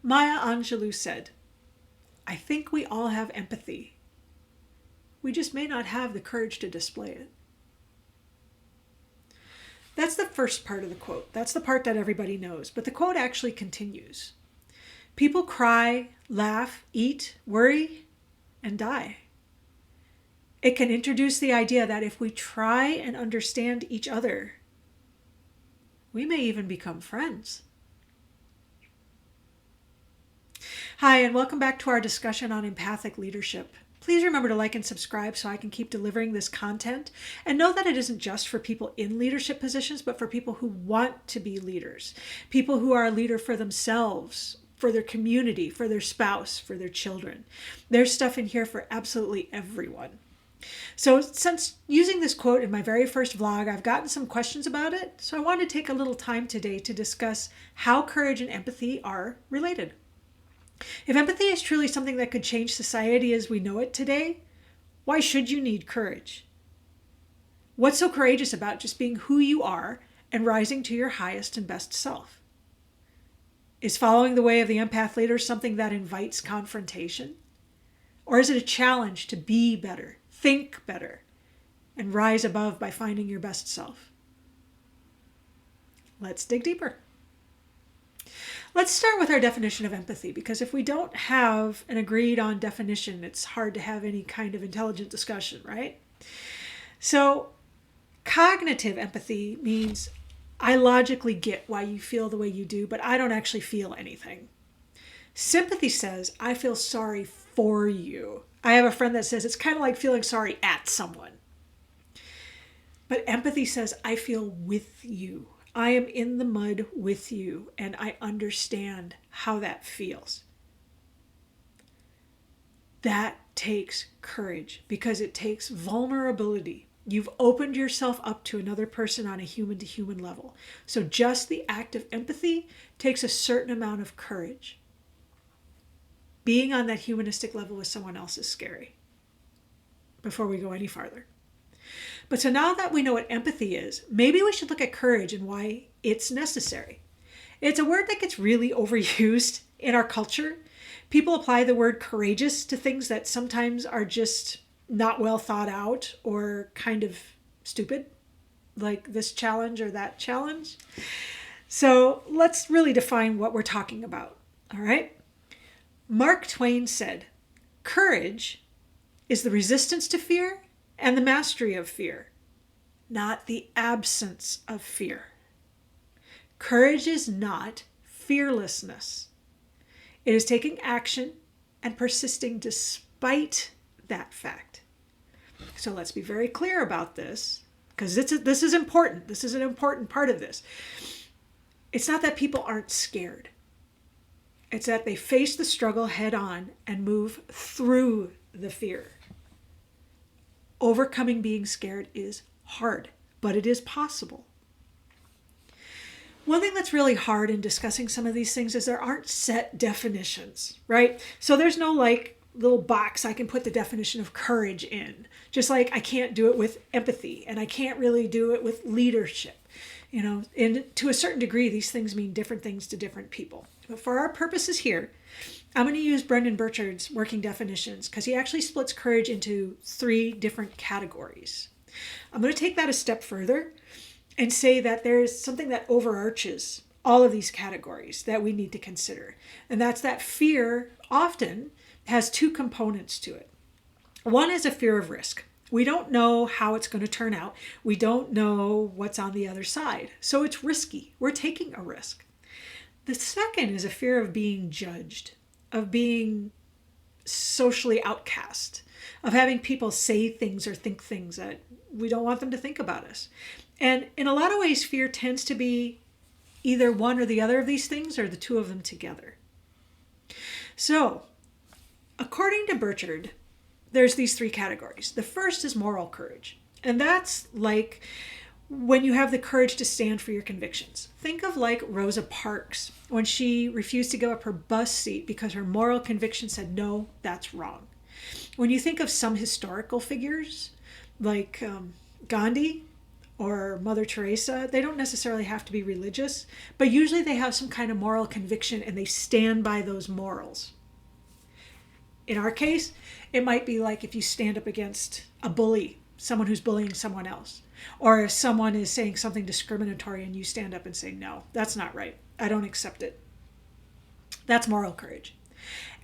Maya Angelou said, "I think we all have empathy. We just may not have the courage to display it." That's the first part of the quote. That's the part that everybody knows. But the quote actually continues. People cry, laugh, eat, worry, and die. It can introduce the idea that if we try and understand each other, we may even become friends. Hi, and welcome back to our discussion on empathic leadership. Please remember to like and subscribe so I can keep delivering this content. And know that it isn't just for people in leadership positions, but for people who want to be leaders. People who are a leader for themselves, for their community, for their spouse, for their children. There's stuff in here for absolutely everyone. So since using this quote in my very first vlog, I've gotten some questions about it. So I wanted to take a little time today to discuss how courage and empathy are related. If empathy is truly something that could change society as we know it today, why should you need courage? What's so courageous about just being who you are and rising to your highest and best self? Is following the way of the empath leader something that invites confrontation? Or is it a challenge to be better, think better, and rise above by finding your best self? Let's dig deeper. Let's start with our definition of empathy, because if we don't have an agreed on definition, it's hard to have any kind of intelligent discussion, right? So, cognitive empathy means I logically get why you feel the way you do, but I don't actually feel anything. Sympathy says I feel sorry for you. I have a friend that says it's kind of like feeling sorry at someone. But empathy says I feel with you. I am in the mud with you, and I understand how that feels. That takes courage because it takes vulnerability. You've opened yourself up to another person on a human-to-human level. So just the act of empathy takes a certain amount of courage. Being on that humanistic level with someone else is scary. Before we go any farther. But so now that we know what empathy is, maybe we should look at courage and why it's necessary. It's a word that gets really overused in our culture. People apply the word courageous to things that sometimes are just not well thought out or kind of stupid, like this challenge or that challenge. So let's really define what we're talking about, all right? Mark Twain said, "Courage is the resistance to fear and the mastery of fear, not the absence of fear." Courage is not fearlessness. It is taking action and persisting despite that fact. So let's be very clear about this, because this is important. This is an important part of this. It's not that people aren't scared. It's that they face the struggle head on and move through the fear. Overcoming being scared is hard, but it is possible. One thing that's really hard in discussing some of these things is there aren't set definitions, right? So there's no like little box I can put the definition of courage in. Just like I can't do it with empathy, and I can't really do it with leadership. You know, and to a certain degree, these things mean different things to different people. But for our purposes here, I'm going to use Brendan Burchard's working definitions because he actually splits courage into 3 different categories. I'm going to take that a step further and say that there's something that overarches all of these categories that we need to consider. And that's that fear often has 2 components to it. One is a fear of risk. We don't know how it's going to turn out. We don't know what's on the other side. So it's risky. We're taking a risk. The second is a fear of being judged, of being socially outcast, of having people say things or think things that we don't want them to think about us. And in a lot of ways, fear tends to be either one or the other of these things or the 2 of them together. So, according to Burchard, there's these 3 categories. The first is moral courage. And that's like when you have the courage to stand for your convictions. Think of like Rosa Parks when she refused to give up her bus seat because her moral conviction said, no, that's wrong. When you think of some historical figures like Gandhi or Mother Teresa, they don't necessarily have to be religious, but usually they have some kind of moral conviction and they stand by those morals. In our case, it might be like if you stand up against a bully, someone who's bullying someone else, or if someone is saying something discriminatory and you stand up and say, no, that's not right. I don't accept it. That's moral courage.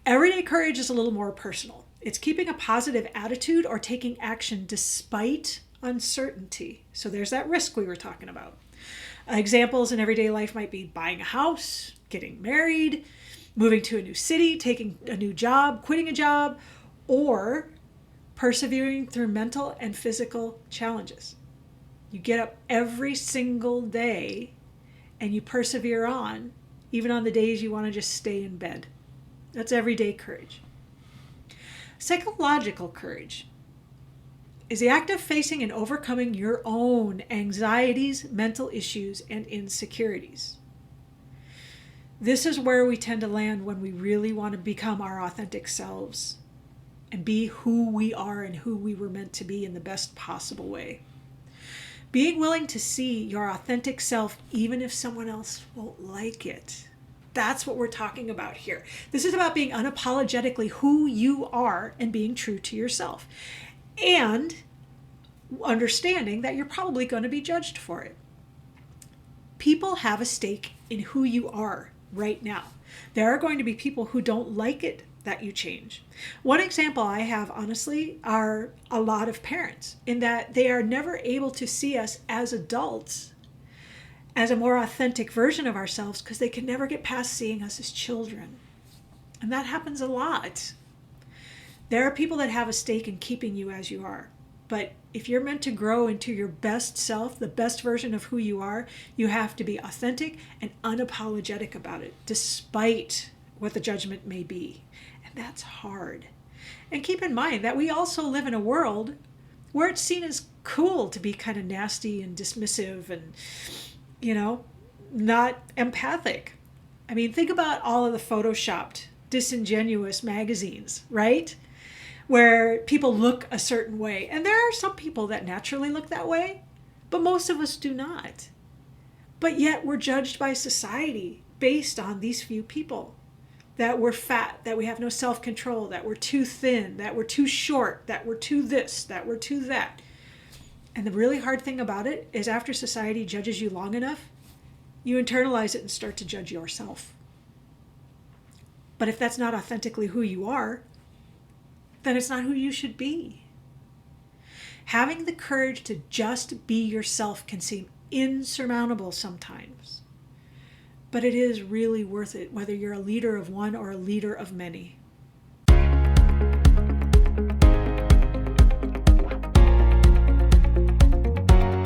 Everyday courage is a little more personal. It's keeping a positive attitude or taking action despite uncertainty. So there's that risk we were talking about. Examples in everyday life might be buying a house, getting married, moving to a new city, taking a new job, quitting a job, or persevering through mental and physical challenges. You get up every single day and you persevere on, even on the days you want to just stay in bed. That's everyday courage. Psychological courage is the act of facing and overcoming your own anxieties, mental issues, and insecurities. This is where we tend to land when we really want to become our authentic selves and be who we are and who we were meant to be in the best possible way. Being willing to see your authentic self even if someone else won't like it. That's what we're talking about here. This is about being unapologetically who you are and being true to yourself. And understanding that you're probably going to be judged for it. People have a stake in who you are right now. There are going to be people who don't like it that you change. One example I have, honestly, are a lot of parents, in that they are never able to see us as adults as a more authentic version of ourselves because they can never get past seeing us as children. And that happens a lot. There are people that have a stake in keeping you as you are. But if you're meant to grow into your best self, the best version of who you are, you have to be authentic and unapologetic about it, despite what the judgment may be. And that's hard. And keep in mind that we also live in a world where it's seen as cool to be kind of nasty and dismissive and, not empathic. I mean, think about all of the photoshopped, disingenuous magazines, right? Where people look a certain way. And there are some people that naturally look that way, but most of us do not. But yet we're judged by society based on these few people. That we're fat, that we have no self-control, that we're too thin, that we're too short, that we're too this, that we're too that. And the really hard thing about it is after society judges you long enough, you internalize it and start to judge yourself. But if that's not authentically who you are, then it's not who you should be. Having the courage to just be yourself can seem insurmountable sometimes. But it is really worth it, whether you're a leader of one or a leader of many.